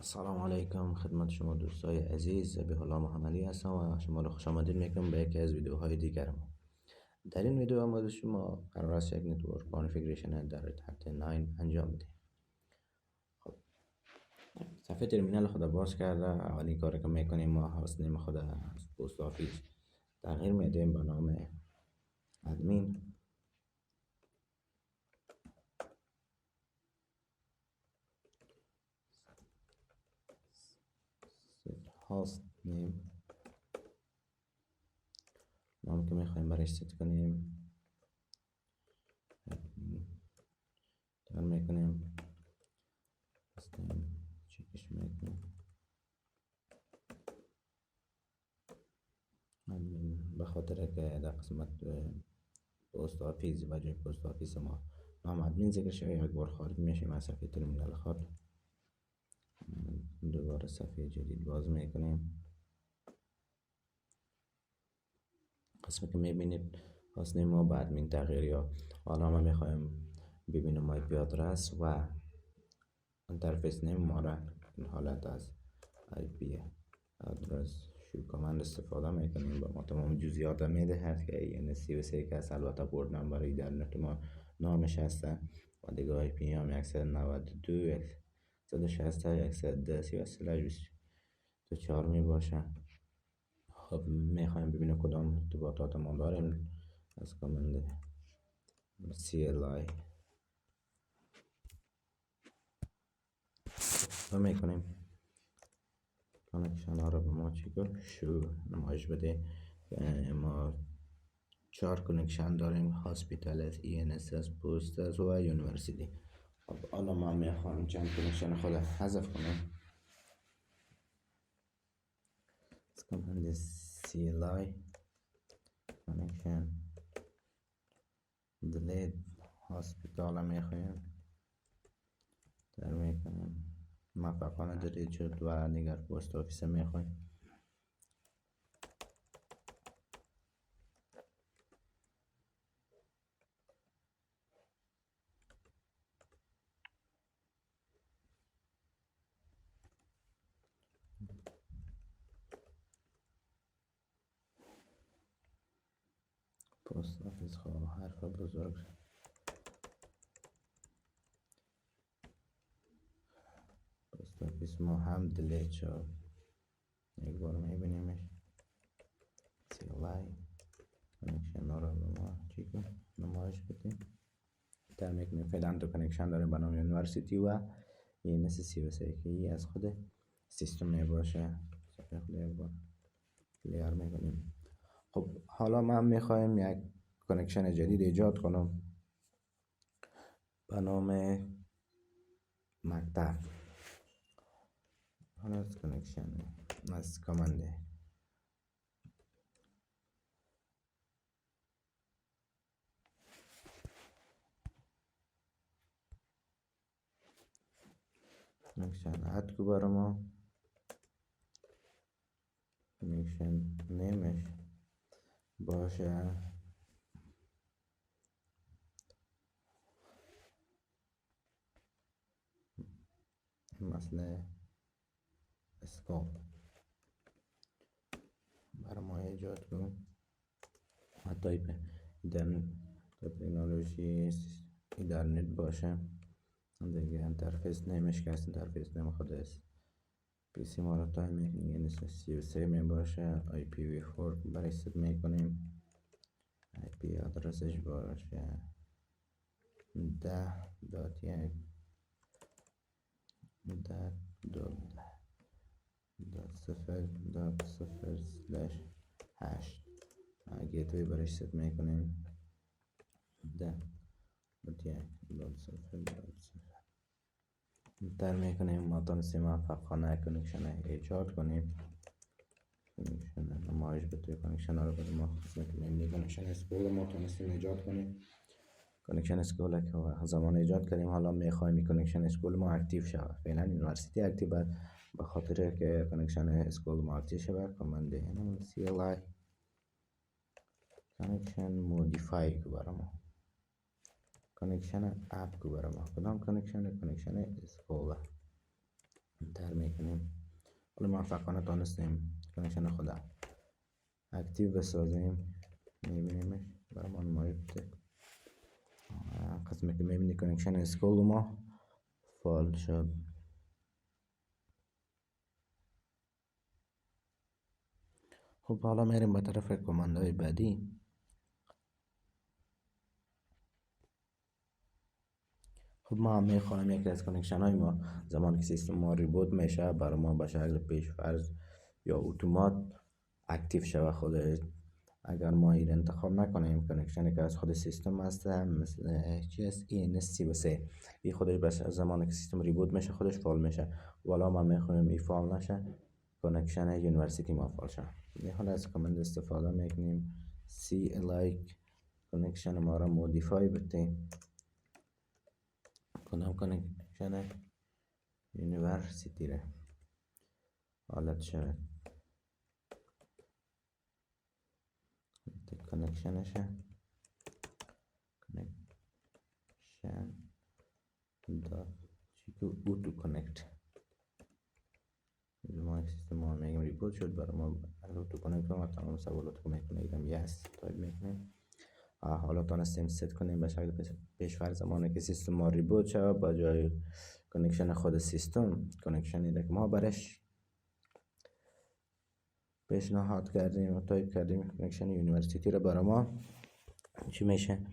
سلام علیکم خدمت شما دوستای عزیز. ذبیح الله محمدی هستم و شما را خوش آمدید میکنم به یکی از ویدیوهای دیگرم. در این ویدیو ما شما قرار است یک نتورک کانفیگریشن در تحت 9 انجام بدیم. خب صفحه ترمینال خود باز کرده. اولین کاری که میکنیم ما هاست نیم خود از پست آفیس تغییر میدیم به نام ادمین. هاست نیم نام که میخوایم برای ست کنیم در میکنیم چکش میکنیم به خاطر که در قسمت پست آفیس و جای پست آفیس ما نام ادمین ذکر شده یک بار خارج میشیم از صفحه ترمینال خود. دوباره صفحه جدید باز میکنیم. قسمی که میبینید هاست نیم ما به ادمین تغییر یا حالا ما میخوایم ببینیم آی پی آدرس و انترفیس نیم ما را این حالت از آی پی آدرس شو کامند استفاده میکنیم. با ما تمام جزئیات میده هست که این سی که است، البته پورت نمبر ایترنت ما نامش هسته و دیگه آی پی هم 192 160 110 24 می باشه. خب میخوایم ببینیم کدام ارتباطات ما داریم. از کامند CLI و میکنیم کانکشن ها رو به ما چیکار شو نمایش بده. ما 4 کانکشن داریم: هاسپیتال، ENSS، پست و یونیورسیتی. خب حالا ما میخوایم چند کانکشن خود حذف کنیم. از کامند CLI کانکشن delete هاسپیتال میخوایم در میکنیم. موفقانه دلیت شد و دیگر پست آفیس میخوایم. پست آفیس خواه حرف بزرگ پست آفیس ما هم دلیت شد. یک بار میبینیمش. CLI کانکشن ها رو به ما چیکار نمایش بدیم. در میکنیم فعلا دو کانکشن داریم به نام یونیورسیتی و ENS33 که ای از خود سیستم میباشه. صفحه خود یک بار کلیر میکنیم. خب حالا من میخوایم یک کانکشن جدید ایجاد کنم به نام مکتب. حالا از کانکشن از کامنده کانکشن اد کو برای ما. کانکشن نیمش باشه مثل اسکوپ برای ما ایجاد کنم. تایپ تکنولوژی ایترنت باشه. دیگه انترفیس نیمش که است انترفیس نیم خود است. PC ما رو تایم میکنیم یعنی 33 می باشه. IPv4 برای ست میکنیم. IP آدرسش باشه 10.1 10.0.0/8 گیتوی برای ست میکنیم 10.1.0.0 در میکنیم. ما تونستیم موفقانه کانکشن ایجاد کنیم. کانکشن نمایش بده. کانکشن ها رو برای ما میکنیم. کانکشن اسکول ما تونستیم ایجاد کنیم. کانکشن اسکول که زمان ایجاد کردیم حالا میخوایم کانکشن اسکول ما اکتیو شود. فعلا یونیورسیتی اکتیو بود به خاطر که کانکشن اسکول ما اکتیو شود. کامند CLI کانکشن مودیفای کو برای ما. کانکشن اپ کو برای ما. کدام کانکشن اسکول انتر میکنیم. حالا موفقانه تانستیم کانکشن خود اکتیو بسازیم. میبینیمش برای ما نمایی بده. قسمی که میبینی کانکشن اسکول ما فعال شد. خب حالا میریم به طرف کماندهای بعدی. خب ما هم میخوایم یکی از کانکشن های ما زمانی که سیستم ما ریبوت میشه برای ما به شکل پیشفرض یا اتومات اکتیو شود خودش. اگر ما این انتخاب نکنیم کانکشنی که از خود سیستم هسته مثل ENS33 این خودش بس زمانی که سیستم ریبوت میشه خودش فعال میشه. والا ما میخوایم این فعال نشه کانکشن یونیورسیتی ما فعال شه. حالا از کامند استفاده میکنیم CLI کانکشن ما را مودیفای بتیم. کدام کانکشن یونیورسیتی را حالت شد کانکشنشه کانکشن دات چیکو اوتو کانکت ما سیستم ما میگیم ریپورت شد برای ما اوتو کانکت ما تمام سوالات رو میکنه ایدم یس تایپ میکنیم. حالا تانستیم ست کنیم به شکل پیشفرض زمانی که سیستم ما ریبوت شد با جای کانکشن خود سیستم کانکشنی که ما برش پیشنهاد کردیم و تایپ کردیم کانکشن یونیورسیتی رو برای ما چی میشه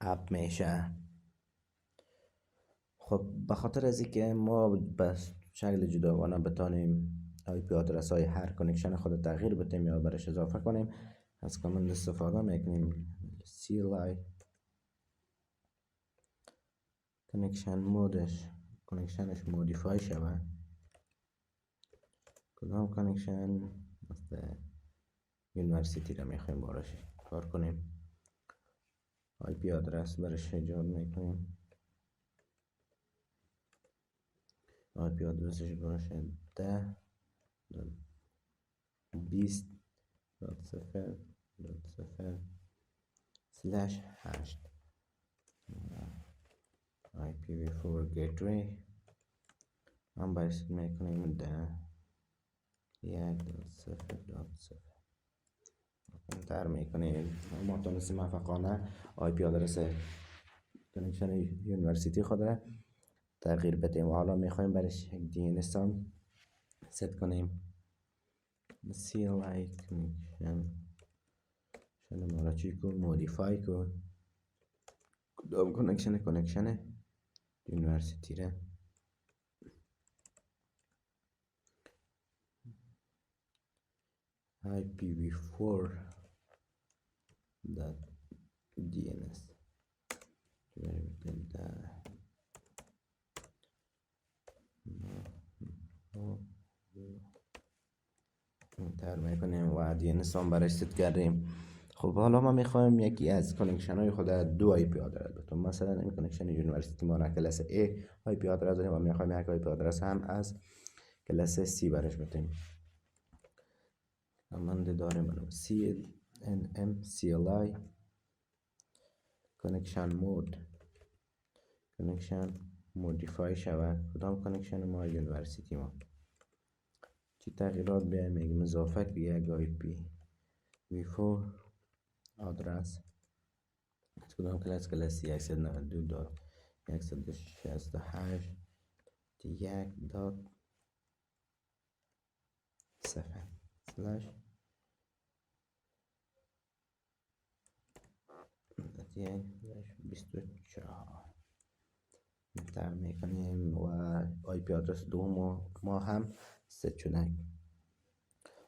اپ میشه. خب به خاطر از اینکه ما به شکل جداگانه بتانیم آی پی آدرس های هر کانکشن خود تغییر بدیم یا برش اضافه کنیم از کامند استفاده میکنیم CLI کانکشن مودش کانکشنش مودیفای شود. کدام کانکشن مثل یونیورسیتی رو میخوایم بارش کار کنیم آی پی آدرس برش ایجاد میکنیم. آی پی آدرسش باشه 10.20.0.0/8 IPv4 gateway هم باید میکنیم 10.1.0.0 انتر میکنیم. ما تونستیم موفقانه آی پی آدرس کانکشن یونیورسیتی خود را تغییر بدیم و حالا میخوایم برش یک DNS هم ست کنیم CLI کانکشن ما را چی کن مودیفای کن کدام کانکشن یونیورسیتی را IPv4.DNS انتر میکنیم و DNS هم برش ست کردیم. خب حالا ما میخوایم یکی از کانکشن های خود دو آی پی آدرس بدیم. مثلا این کانکشن یونیورسیتی ما را کلاس A آی پی آدرس داریم و میخوایم یک آی پی آدرس هم از کلاس C برش بدیم. کامند داریم CLI کانکشن مود کانکشن مودیفای شود. کدام کانکشن ما یونیورسیتی ما چی تغییرات بیایم میگیم اضافه که یک آی پی v4 آدرس از کدام کلاس 192.168.1.0/124 انتر میکنیم و آی پی آدرس دو ما هم ست شده.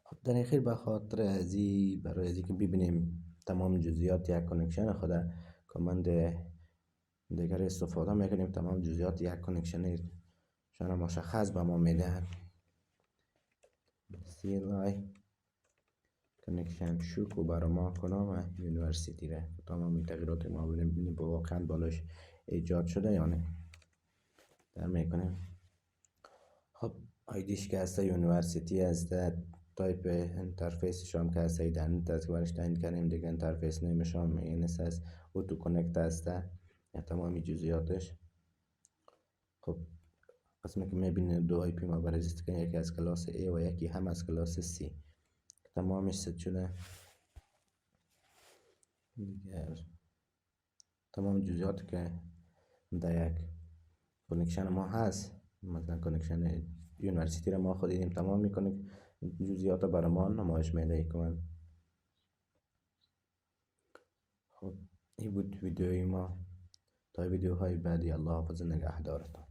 خب در اخیر به خاطر ازی برای ازی که ببینیم تمام جزئیات یک کانکشن خود کامند دیگر استفاده میکنیم تمام جزئیات یک کانکشن شان مشخص به ما میده. CLI کانکشن شوک و برای ما کنم یونیورسیتی را تمام تغییرات ما ببینیم با واقعا بالاش ایجاد شده یا نه در میکنیم. خب آیدیش که هسته یونیورسیتی هسته تایپ انترفیس شام که هسته ایدنت از که برش تعیین کنیم دیگه انترفیس نیم شام اینس از اوتو کانکت هسته یا تمامی جزئیاتش. خب قسمی که میبینید دو آی پی ما برای رجیستر کردن، یکی از کلاس A و یکی هم از کلاس C. تمامش ست شده دیگر. تمام جزئیات که در یک کنکشن ما هست، مثلا کنکشن یونیورسیتی رو ما خود دیدیم، تمام میکنه جزئیات رو برای ما نمایش میده کامل. خب این بود ویدیوی ما. تا ویدیوهای بعدی، الله حافظ نگهدارتان.